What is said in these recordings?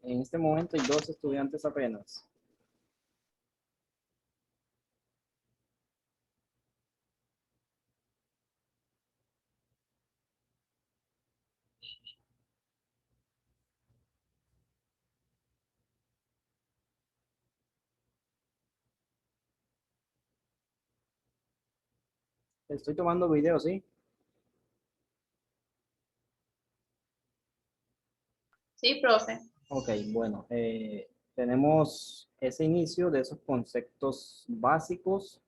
En este momento hay 2 estudiantes apenas. Estoy tomando video, ¿sí? Sí, profe. Ok, bueno, tenemos ese inicio de esos conceptos básicos.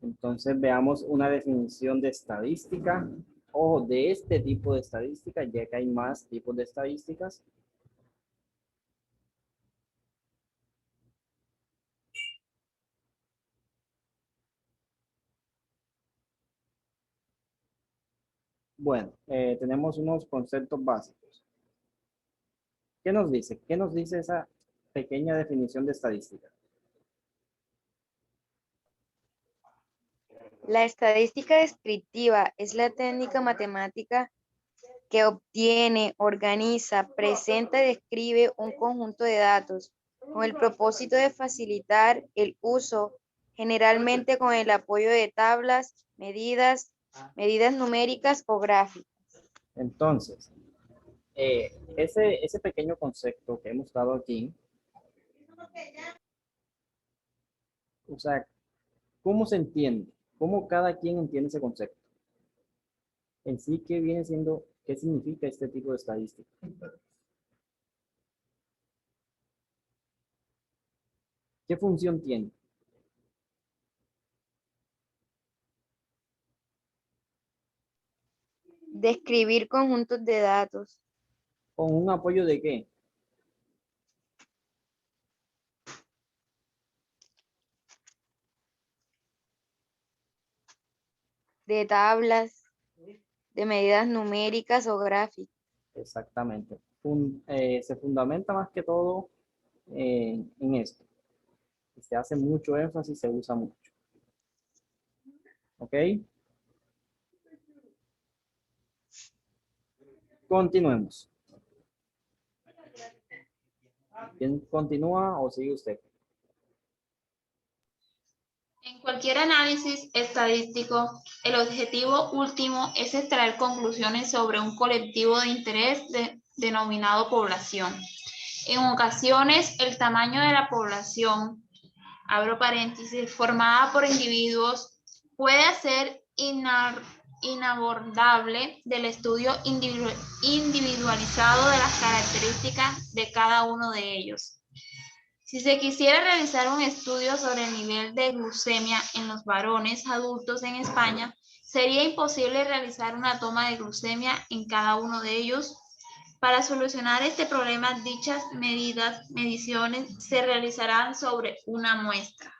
Entonces veamos una definición de estadística o de este tipo de estadística, ya que hay más tipos de estadísticas. Bueno, tenemos unos conceptos básicos. ¿Qué nos dice? ¿Qué nos dice esa pequeña definición de estadística? La estadística descriptiva es la técnica matemática que obtiene, organiza, presenta y describe un conjunto de datos con el propósito de facilitar el uso, generalmente con el apoyo de tablas, medidas numéricas o gráficas. Entonces, ese pequeño concepto que hemos dado aquí, o sea, ¿cómo se entiende? ¿Cómo cada quien entiende ese concepto? En sí, ¿qué viene siendo, qué significa este tipo de estadística? ¿Qué función tiene? Describir conjuntos de datos, ¿Con un apoyo de qué? de tablas, de medidas numéricas o gráficas. Exactamente. Se fundamenta más que todo en esto. Se hace mucho énfasis, se usa mucho. ¿Ok? Continuemos. ¿Quién continúa o sigue usted? En cualquier análisis estadístico, el objetivo último es extraer conclusiones sobre un colectivo de interés denominado población. En ocasiones, el tamaño de la población, abro paréntesis, formada por individuos, puede hacer inabordable del estudio individualizado de las características de cada uno de ellos. Si se quisiera realizar un estudio sobre el nivel de glucemia en los varones adultos en España, sería imposible realizar una toma de glucemia en cada uno de ellos. Para solucionar este problema, dichas mediciones se realizarán sobre una muestra.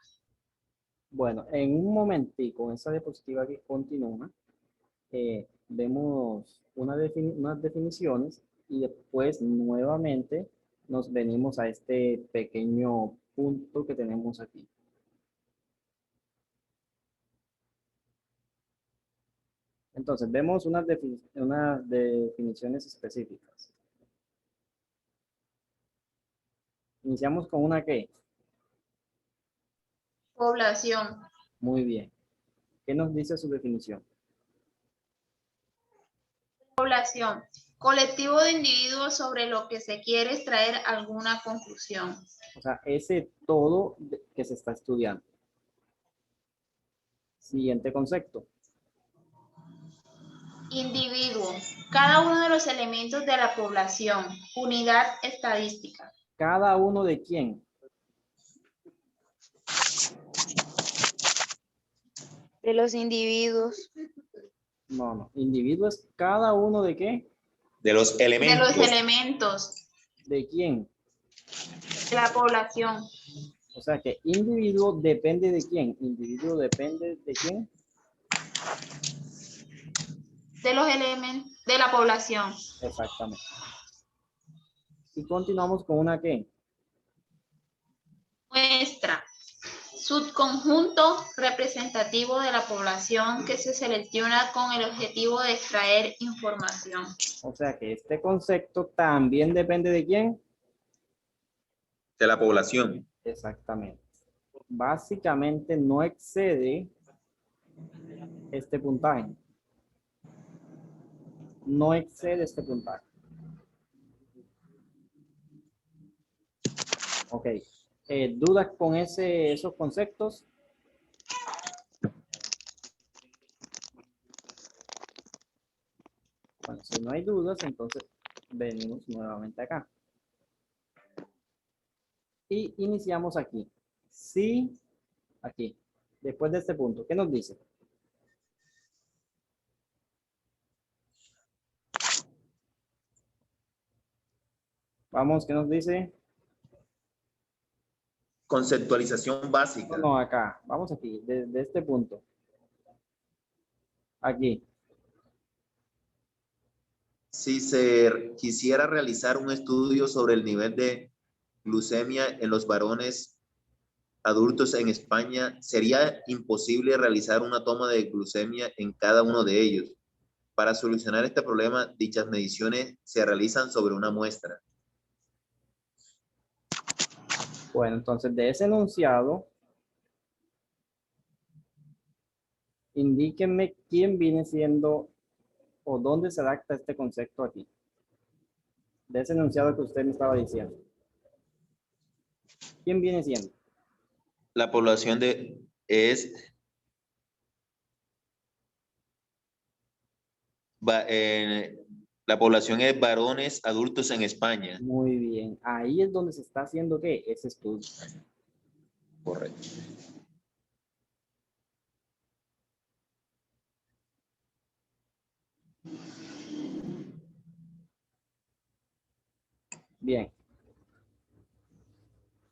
Bueno, en un momentico, en esa diapositiva que continúa, vemos unas definiciones y después nuevamente nos venimos a este pequeño punto que tenemos aquí. Entonces, vemos unas definiciones específicas. Iniciamos con una que, Población. muy bien. ¿Qué nos dice su definición? Población. Colectivo de individuos sobre lo que se quiere extraer alguna conclusión. O sea, ese todo que se está estudiando. Siguiente concepto. Individuo. Cada uno de los elementos de la población. Unidad estadística. ¿Cada uno de quién? De los individuos, No, no. Individuo es cada uno de qué? De los De elementos. los elementos ¿De quién? de la población. O sea que individuo depende de quién. Individuo depende de quién. De los elementos de la población. Exactamente. Y continuamos con una qué. Muestra. Subconjunto representativo de la población que se selecciona con el objetivo de extraer información. O sea que este concepto también depende de quién. De la población. Exactamente. Básicamente no excede este puntaje. No excede este puntaje. Ok. ¿Dudas con esos conceptos? Bueno, si no hay dudas, entonces venimos nuevamente acá. Y iniciamos aquí. Sí, aquí. Después de este punto, ¿qué nos dice? Vamos, ¿qué nos dice? Conceptualización básica. No, acá. Vamos aquí, desde este punto. Aquí. Si se quisiera realizar un estudio sobre el nivel de glucemia en los varones adultos en España, sería imposible realizar una toma de glucemia en cada uno de ellos. Para solucionar este problema, dichas mediciones se realizan sobre una muestra. Bueno, entonces de ese enunciado, indíquenme quién viene siendo o dónde se adapta este concepto aquí. De ese enunciado que usted me estaba diciendo. ¿Quién viene siendo? La población la población es varones adultos en España. Muy bien. Ahí es donde se está haciendo ¿qué? Ese estudio. Correcto. Bien.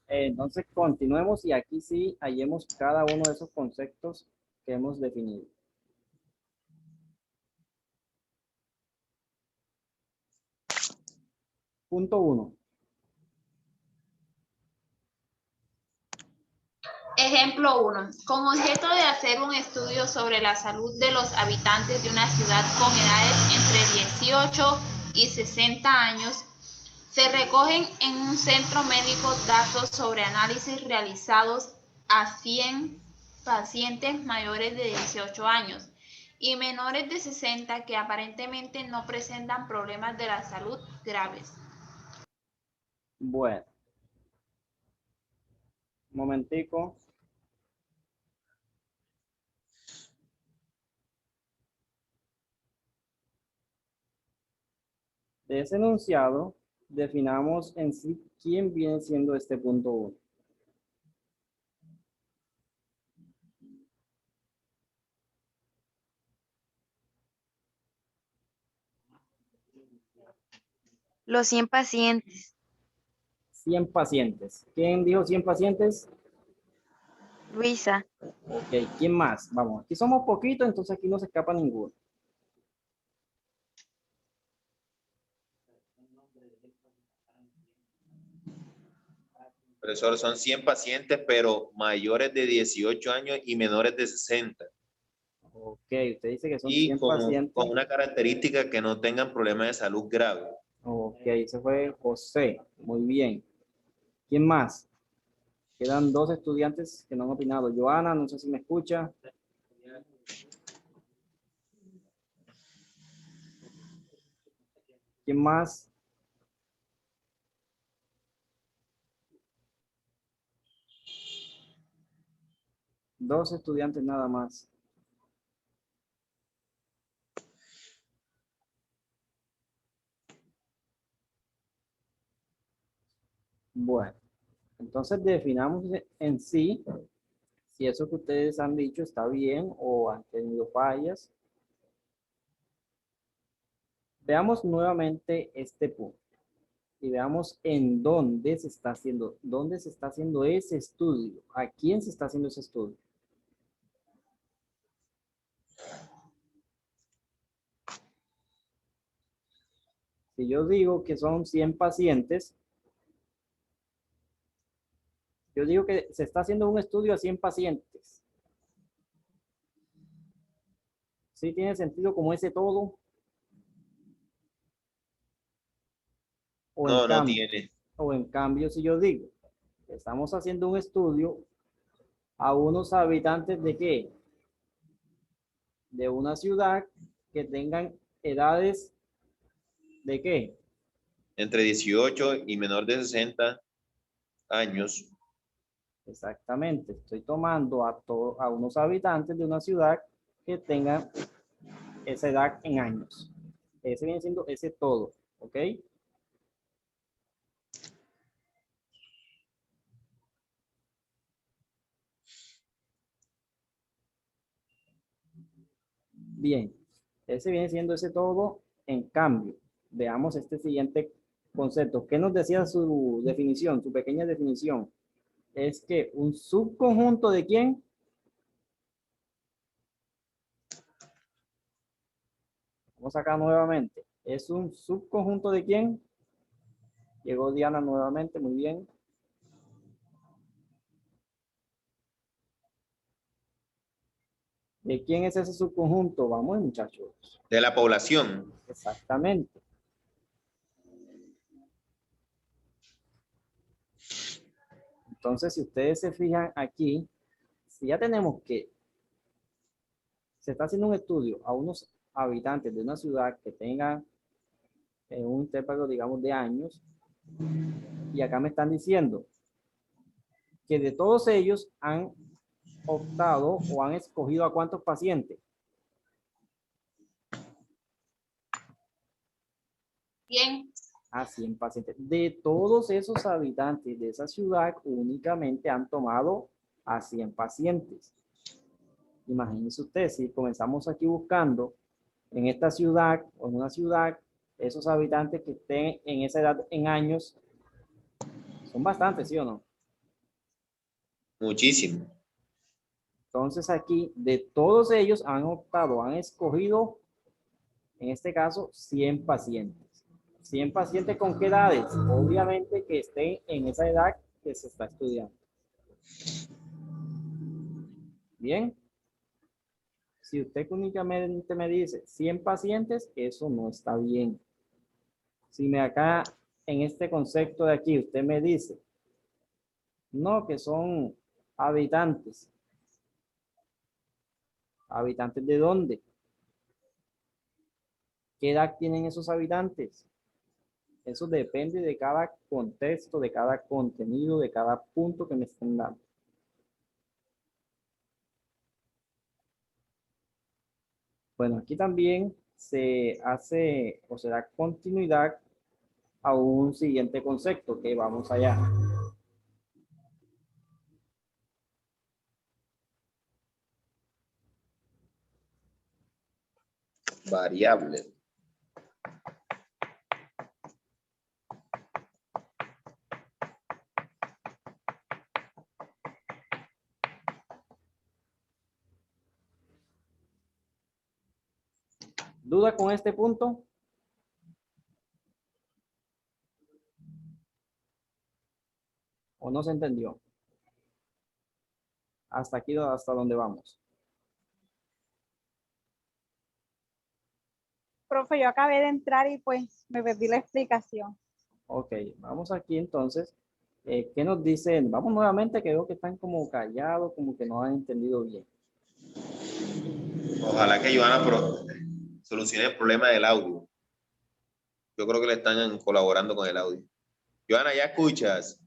Entonces continuemos y aquí sí hallemos cada uno de esos conceptos que hemos definido. Punto 1. Ejemplo 1. Con objeto de hacer un estudio sobre la salud de los habitantes de una ciudad con edades entre 18 y 60 años, se recogen en un centro médico datos sobre análisis realizados a 100 pacientes mayores de 18 años y menores de 60 que aparentemente no presentan problemas de la salud graves. Bueno. Un momentico. De ese enunciado, definamos en sí quién viene siendo este punto 1. Los 100 pacientes. 100 pacientes. ¿Quién dijo 100 pacientes? Luisa. Ok, ¿quién más? Vamos, aquí somos poquitos, entonces aquí no se escapa ninguno. Profesor, son 100 pacientes, pero mayores de 18 años y menores de 60. Ok, usted dice que son Y 100 con pacientes. una característica que no tengan problemas de salud grave. Ok, ese fue José. Muy bien. ¿Quién más? Quedan 2 estudiantes que no han opinado. Joana, no sé si me escucha. ¿Quién más? Dos estudiantes nada más. Bueno, entonces definamos en sí si eso que ustedes han dicho está bien o han tenido fallas. Veamos nuevamente este punto y veamos en dónde se está haciendo ese estudio. ¿A quién se está haciendo ese estudio? Si yo digo que son 100 pacientes, Yo digo que se está haciendo un estudio a 100 pacientes. ¿Sí tiene sentido como ese todo? O en No, no cambio, tiene. si yo digo que estamos haciendo un estudio a unos habitantes de qué? De una ciudad que tengan edades de qué? Entre 18 y menor de 60 años. Exactamente. Estoy tomando a unos habitantes de una ciudad que tengan esa edad en años. Ese viene siendo ese todo. ¿Ok? Bien, ese viene siendo ese todo. En cambio, veamos este siguiente concepto. ¿Qué nos decía su definición, su pequeña definición? Es que un subconjunto de quién? Vamos acá nuevamente. ¿Es un subconjunto de quién? Llegó Diana nuevamente, muy bien. ¿De quién es ese subconjunto? Vamos, muchachos. De la población. Exactamente. Entonces, si ustedes se fijan aquí, si ya tenemos que se está haciendo un estudio a unos habitantes de una ciudad que tengan un intervalo, digamos, de años, y acá me están diciendo que de todos ellos han optado o han escogido a cuántos pacientes. Bien, A 100 pacientes. De todos esos habitantes de esa ciudad, únicamente han tomado a 100 pacientes. Imagínense ustedes, si comenzamos aquí buscando en esta ciudad o en una ciudad, esos habitantes que estén en esa edad en años, son bastantes, ¿sí o no? Muchísimo. Entonces aquí, de todos ellos han optado, han escogido, en este caso, 100 pacientes. 100 pacientes con qué edades? Obviamente que estén en esa edad que se está estudiando. Bien. Si usted únicamente me dice 100 pacientes, eso no está bien. Si me acá, en este concepto de aquí, usted me dice, no, que son habitantes. ¿Habitantes de dónde? ¿Qué edad tienen esos habitantes? Eso depende de cada contexto, de cada contenido, de cada punto que me estén dando. Bueno, aquí también se hace o se da continuidad a un siguiente concepto que vamos allá. Variable. ¿Duda con este punto? ¿O no se entendió? Hasta aquí, hasta donde vamos. Profe, yo acabé de entrar y pues me perdí la explicación. Ok, vamos aquí entonces. ¿Qué nos dicen? Vamos nuevamente, que veo que están como callados, como que no han entendido bien. Ojalá que Joana solucione el problema del audio. Yo creo que le están colaborando con el audio. Joana, ¿ya escuchas?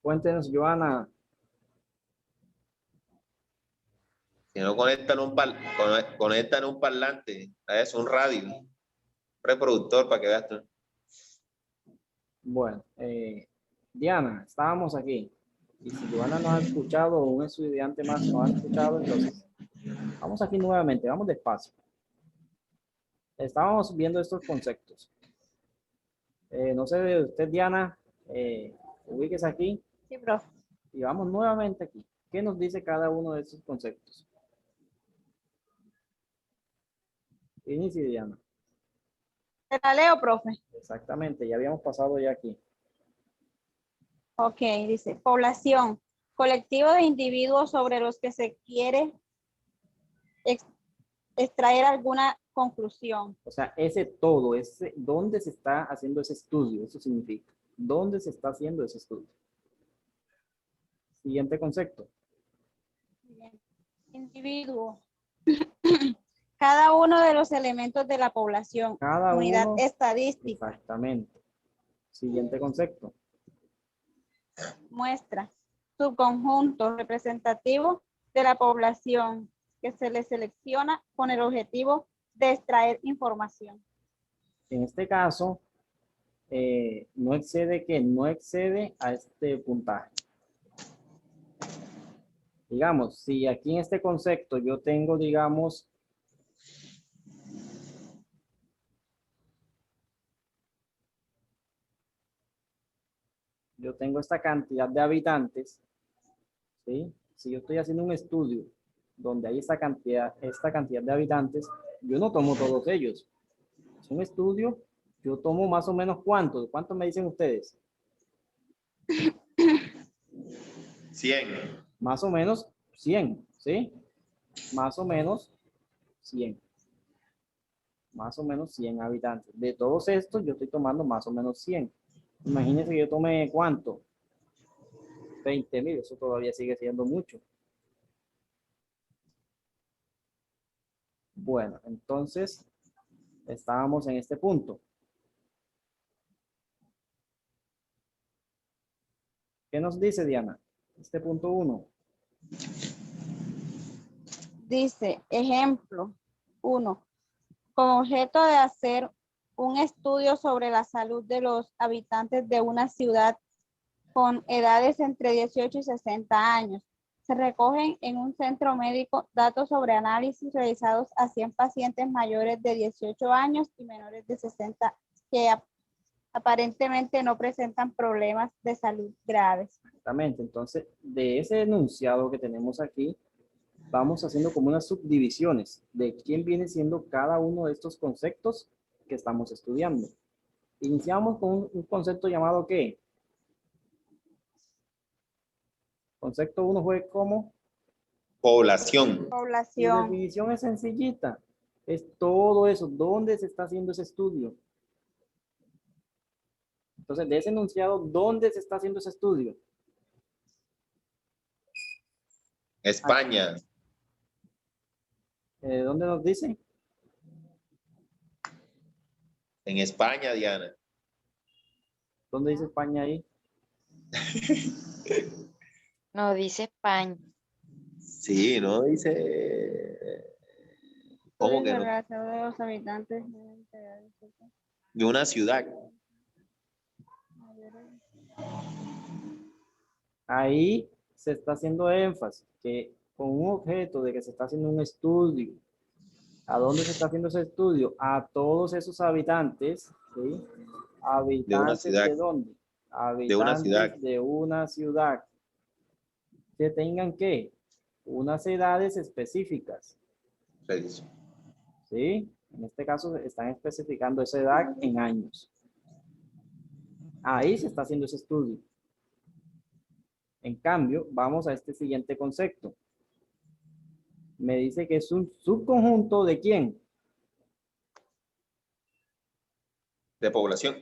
Cuéntenos, Joana. Si no conectan un parlante, a eso, un radio, un reproductor para que veas tú. Bueno, Diana, estábamos aquí. Y si Joana no ha escuchado o un estudiante más no ha escuchado, entonces vamos aquí nuevamente, vamos despacio. Estábamos viendo estos conceptos. No sé, usted, Diana, ubíquese aquí Sí, profe. y vamos nuevamente aquí. ¿Qué nos dice cada uno de estos conceptos? Inicie, Diana. ¿Te la leo, profe? Exactamente, ya habíamos pasado ya aquí. Ok, dice, población, colectivo de individuos sobre los que se quiere extraer alguna conclusión. O sea, ese todo, ese, ¿dónde se está haciendo ese estudio? Eso significa, ¿dónde se está haciendo ese estudio? Siguiente concepto. Individuo. Cada uno de los elementos de la población. Cada Unidad uno. estadística. Exactamente. Siguiente concepto. Muestra. Subconjunto representativo de la población que se le selecciona con el objetivo de extraer información. En este caso, no excede a este puntaje. Digamos, si aquí en este concepto yo tengo, digamos, yo tengo esta cantidad de habitantes, ¿sí? Si yo estoy haciendo un estudio donde hay esta cantidad de habitantes, yo no tomo todos ellos. Es un estudio, yo tomo más o menos ¿cuántos? ¿Cuántos me dicen ustedes? 100. Más o menos 100, ¿sí? Más o menos 100. Más o menos 100 habitantes. De todos estos, yo estoy tomando más o menos 100. Imagínense que yo tome ¿cuánto? 20.000, eso todavía sigue siendo mucho. Bueno, entonces, estábamos en este punto. ¿Qué nos dice Diana? Este punto 1. Dice, ejemplo 1. Con objeto de hacer un estudio sobre la salud de los habitantes de una ciudad con edades entre 18 y 60 años. Se recogen en un centro médico datos sobre análisis realizados a 100 pacientes mayores de 18 años y menores de 60 que aparentemente no presentan problemas de salud graves. Exactamente. Entonces, de ese enunciado que tenemos aquí, vamos haciendo como unas subdivisiones de quién viene siendo cada uno de estos conceptos que estamos estudiando. Iniciamos con un concepto llamado ¿qué? Concepto 1 fue como. Población. Y Población. definición es sencillita. Es todo eso. ¿Dónde se está haciendo ese estudio? Entonces, de ese enunciado, ¿dónde se está haciendo ese estudio? España. ¿Dónde nos dice? En España, Diana. ¿Dónde dice España ahí? No dice España. Sí, no dice. ¿Cómo que no? De los habitantes De una ciudad. Ahí se está haciendo énfasis que con un objeto de que se está haciendo un estudio. ¿A dónde se está haciendo ese estudio? A todos esos habitantes, ¿sí? ¿Habitantes ciudad. de dónde? De una ciudad. Habitantes de una ciudad. Que tengan ¿qué? Unas edades específicas, ¿sí? En este caso están especificando esa edad en años. Ahí se está haciendo ese estudio. En cambio, vamos a este siguiente concepto. Me dice que es un subconjunto ¿de quién? De población.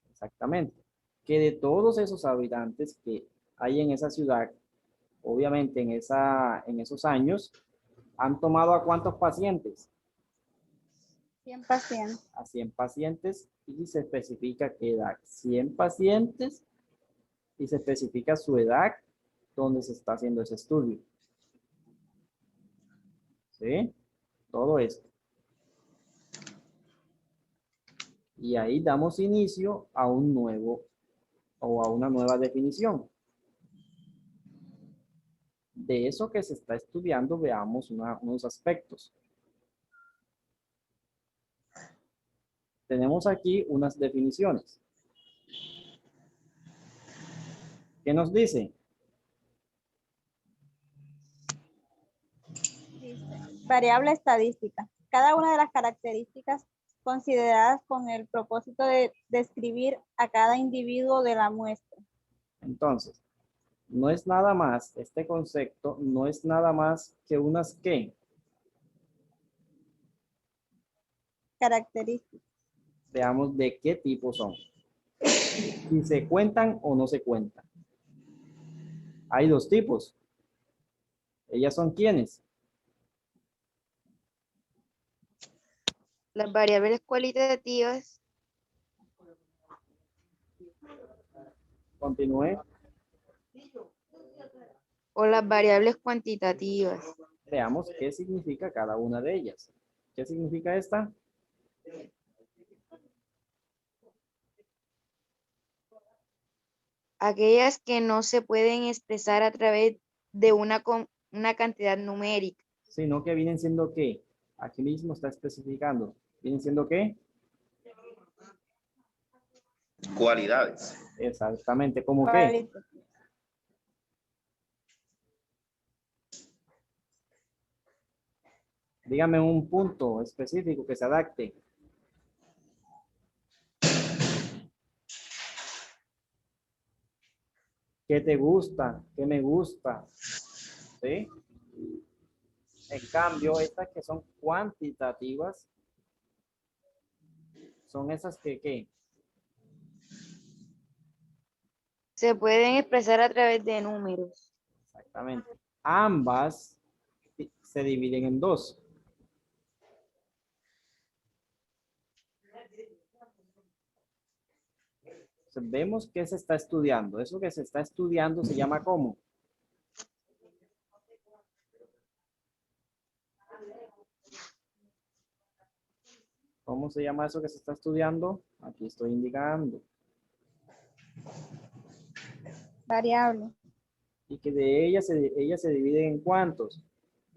Exactamente. Que de todos esos habitantes que hay en esa ciudad, obviamente en esos años, han tomado ¿a cuántos pacientes? 100 pacientes. A 100 pacientes y se especifica qué edad. 100 pacientes y se especifica su edad donde se está haciendo ese estudio. ¿Sí? Todo esto. Y ahí damos inicio a un nuevo o a una nueva definición. De eso que se está estudiando, veamos unos aspectos. Tenemos aquí unas definiciones. ¿Qué nos dice? Variable estadística. cada una de las características consideradas con el propósito de describir a cada individuo de la muestra. Entonces, no es nada más, este concepto no es nada más que unas ¿qué? Características. Veamos de qué tipo son. Si se cuentan o no se cuentan. Hay dos tipos. ¿Ellas son quiénes? Las variables cualitativas Continúe. o las variables cuantitativas. Veamos qué significa cada una de ellas. ¿Qué significa esta? Aquellas que no se pueden expresar a través de una cantidad numérica. Sino que vienen siendo qué. Aquí mismo está especificando. ¿Vienen siendo qué? Cualidades. Exactamente. ¿Cómo qué? Cualitativas. Dígame un punto específico que se adapte. ¿Qué te gusta? ¿Qué me gusta? ¿Sí? En cambio, estas que son cuantitativas, son esas que, ¿qué? Se pueden expresar a través de números. Exactamente. Ambas se dividen en dos. Entonces, vemos que se está estudiando. Eso que se está estudiando se llama ¿cómo? ¿Cómo se llama eso que se está estudiando? Aquí estoy indicando. Variable. Y que de ellas se dividen en cuántos.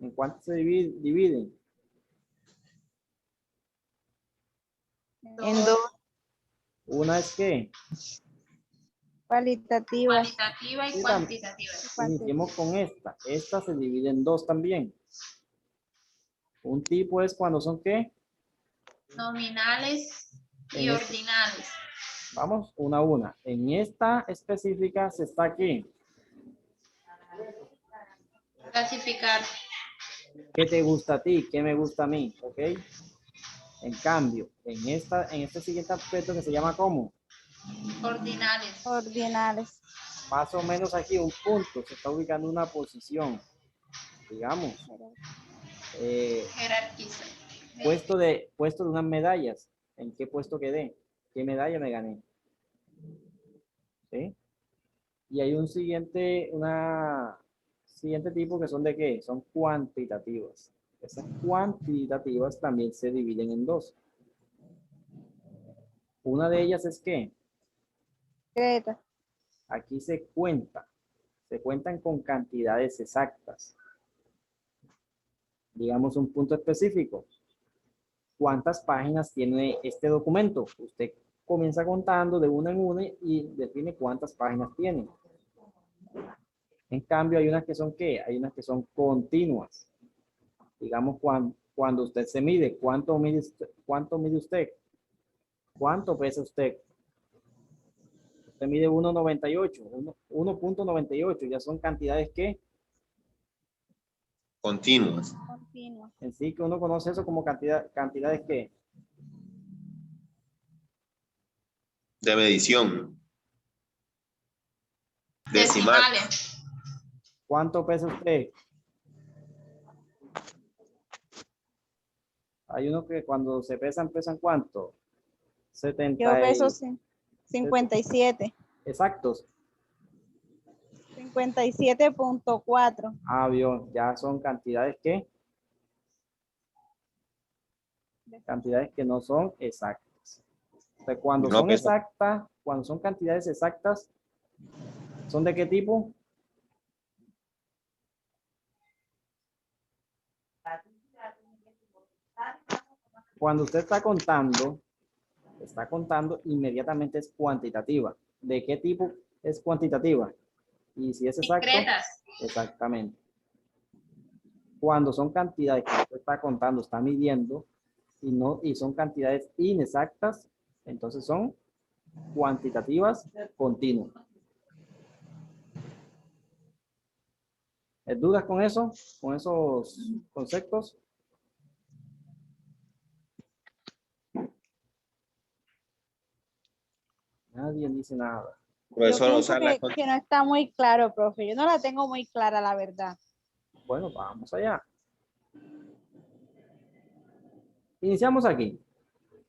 ¿En cuántos se dividen? En dos. Una es que Cualitativas. Cualitativa y Sí, cuantitativa. iniciemos con esta. Esta se divide en dos también. Un tipo es cuando son ¿qué? Nominales y En este- ordinales. Vamos, una a una. En esta específica se está aquí. Clasificar. ¿Qué te gusta a ti? ¿Qué me gusta a mí? ¿Ok? En cambio, en este siguiente aspecto que se llama ¿cómo? Ordinales. Ordinales. Más o menos aquí un punto. Se está ubicando una posición. Digamos. Jerarquiza. Puesto de unas medallas. ¿En qué puesto quedé? ¿Qué medalla me gané? ¿Sí? Y hay una siguiente tipo que son de qué? Son cuantitativas. Esas cuantitativas también se dividen en dos. Una de ellas es que Greta. aquí se cuentan con cantidades exactas. Digamos un punto específico. ¿Cuántas páginas tiene este documento? Usted comienza contando de una en una y define cuántas páginas tiene. En cambio, hay unas que son ¿qué? Hay unas que son continuas. Digamos, cuando usted se mide, ¿cuánto mide usted? ¿Cuánto pesa usted? Usted mide 1,98, 1,98, ya son cantidades que Continuas. Continua. en sí que uno conoce eso como cantidades que De medición. Decimal. Decimales. ¿cuánto pesa usted? Hay unos que cuando se pesan ¿cuánto? Yo 70 peso y, 57. exactos. 57.4. Vio, ya son cantidades que no son exactas. O sea, cuando No son pesa. exactas, cuando son cantidades exactas, ¿son de qué tipo? Cuando usted está contando, inmediatamente es cuantitativa. ¿De qué tipo es cuantitativa? Y si es exacto, Discretas. exactamente. Cuando son cantidades que usted está contando, está midiendo, y son cantidades inexactas, entonces son cuantitativas continuas. ¿Dudas con eso? ¿Con esos conceptos? Nadie dice nada. Profesor, Yo o sea, pienso que no está muy claro, profe. Yo no la tengo muy clara, la verdad. Bueno, vamos allá. Iniciamos aquí.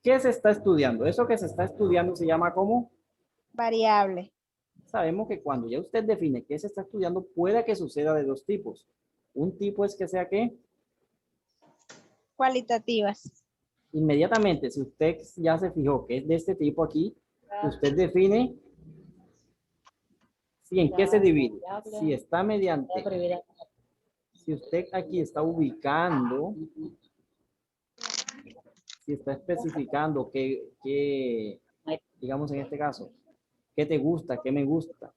¿Qué se está estudiando? Eso que se está estudiando se llama ¿cómo? Variable. Sabemos que cuando ya usted define qué se está estudiando, puede que suceda de dos tipos. Un tipo es que sea ¿qué? Cualitativas. Inmediatamente, si usted ya se fijó que es de este tipo aquí, usted define si en qué se divide. Si está mediante, si usted aquí está ubicando, si está especificando qué, digamos en este caso, qué te gusta, qué me gusta.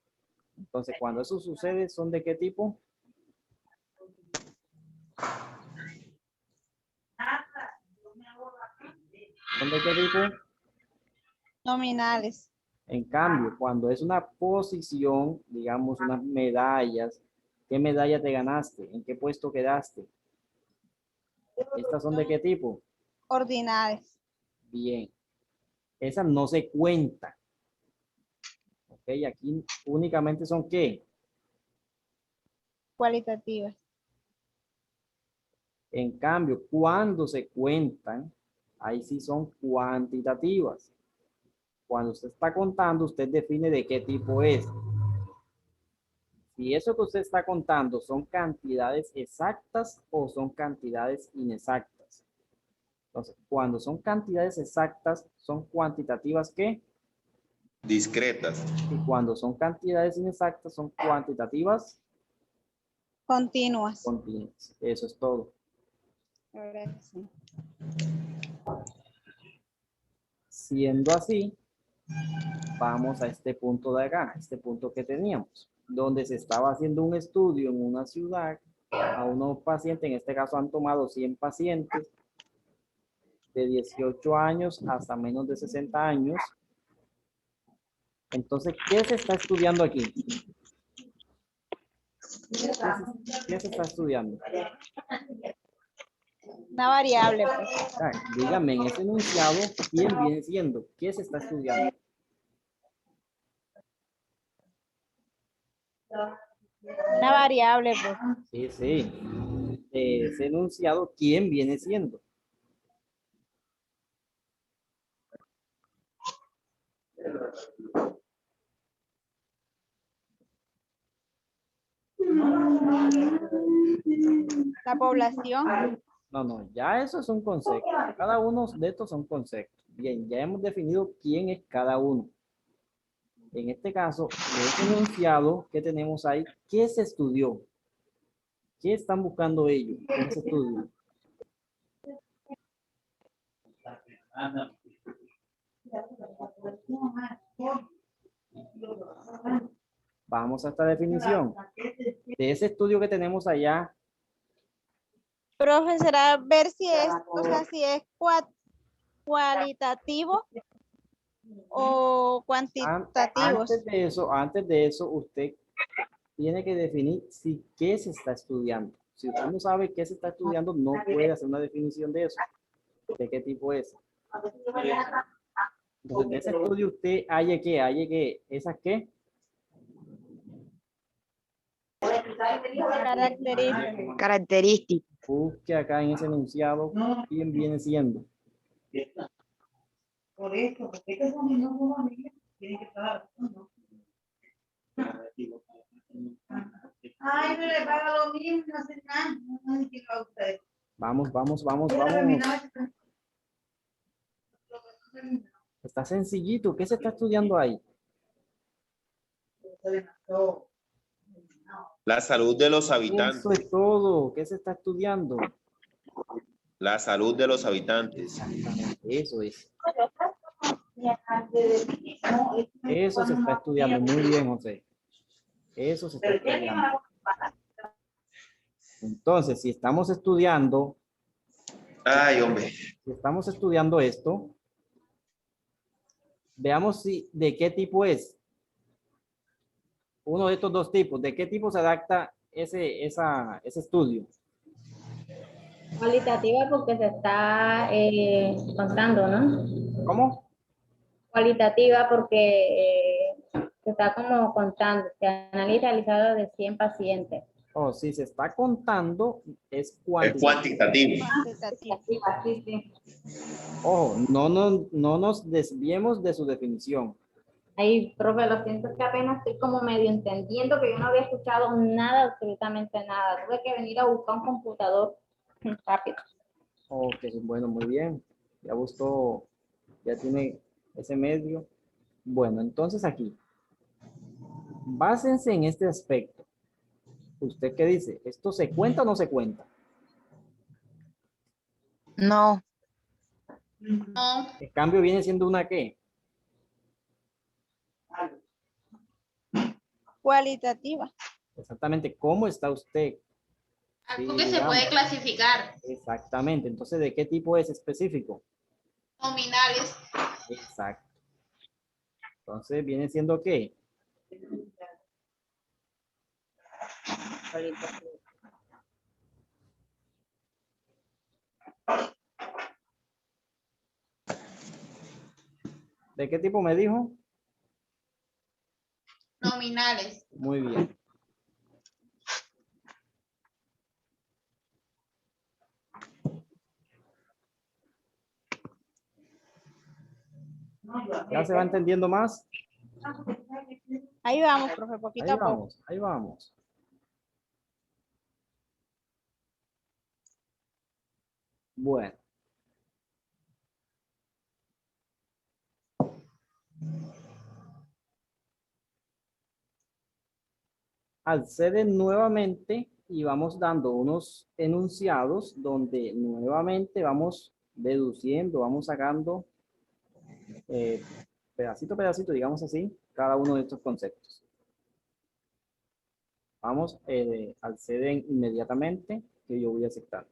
Entonces, cuando eso sucede, ¿son de qué tipo? ¿Son de qué tipo? Nominales. En cambio, cuando es una posición, digamos, unas medallas, ¿qué medalla te ganaste? ¿En qué puesto quedaste? ¿Estas son de qué tipo? Ordinales. Bien. Esas no se cuentan. Ok, aquí únicamente son ¿qué? Cualitativas. En cambio, cuando se cuentan, ahí sí son cuantitativas. Cuando usted está contando, usted define de qué tipo es. Si eso que usted está contando son cantidades exactas o son cantidades inexactas. Entonces, cuando son cantidades exactas, son cuantitativas ¿qué? discretas. Y cuando son cantidades inexactas, son cuantitativas Continuas. continuas. Eso es todo. Ahora sí. Siendo así, vamos a este punto de acá, este punto que teníamos, donde se estaba haciendo un estudio en una ciudad a unos pacientes, en este caso han tomado 100 pacientes de 18 años hasta menos de 60 años. Entonces, ¿qué se está estudiando aquí? ¿Qué se está estudiando? Una variable, pues. Ah, dígame, en ese enunciado, ¿quién viene siendo? ¿Qué se está estudiando? Una variable, pues. Sí, sí. Ese enunciado, ¿quién viene siendo? La población. No, no, ya eso es un concepto. Cada uno de estos son conceptos. Bien, ya hemos definido quién es cada uno. En este caso, de ese enunciado que tenemos ahí, ¿qué se estudió? ¿Qué están buscando ellos con ese estudio? Vamos a esta definición. De ese estudio que tenemos allá, Profe, será ver si es, o sea, si es cualitativo o cuantitativo. antes de eso, usted tiene que definir si qué se está estudiando. Si usted no sabe qué se está estudiando, no puede hacer una definición de eso. ¿De qué tipo es? Entonces, de ese estudio usted halle que, ¿esas qué? Características. Busque acá en ese enunciado quién viene siendo. Por eso, porque estos son mis nuevos amigos, tienen que estar. Ay, no le paga lo mismo, no hace nada. No sé qué va a usted. Vamos. Está sencillito. ¿Qué se está estudiando ahí? La salud de los Eso habitantes. es todo. ¿Qué se está estudiando? La salud de los habitantes. Exactamente, eso es. Eso se está estudiando. Muy bien, José. Eso se está estudiando. Entonces, si estamos estudiando Ay, hombre. esto, veamos si de qué tipo es. Uno de estos dos tipos. ¿De qué tipo se adapta ese estudio? Cualitativa porque se está contando, ¿no? ¿Cómo? Cualitativa porque se está como contando, se analiza realizado de 100 pacientes. O si se está contando, es Es cuantitativo. cuantitativo. Cuantitativo. Sí, sí. Ojo, no nos desviemos de su definición. Ahí, profe, lo siento que apenas estoy como medio entendiendo que yo no había escuchado nada, absolutamente nada. Tuve que venir a buscar un computador rápido. Ok, bueno, muy bien. Ya buscó, ya tiene ese medio. Bueno, entonces aquí, básense en este aspecto. ¿Usted qué dice? ¿Esto se cuenta o no se cuenta? No, No, El cambio viene siendo una ¿qué? Cualitativa. Exactamente, ¿cómo está usted? algo Sí, que se puede digamos. clasificar. Exactamente, entonces, ¿de qué tipo es específico? Nominales. Exacto. Entonces, viene siendo ¿qué? ¿De qué tipo me dijo? Nominales. Muy bien. ¿Ya se va entendiendo más? Ahí vamos, profe, poquito Ahí a poco. vamos, ahí vamos. Bueno. Acceden nuevamente y vamos dando unos enunciados donde nuevamente vamos deduciendo, vamos sacando pedacito a pedacito, digamos así, cada uno de estos conceptos. Vamos, acceden inmediatamente que yo voy a aceptar.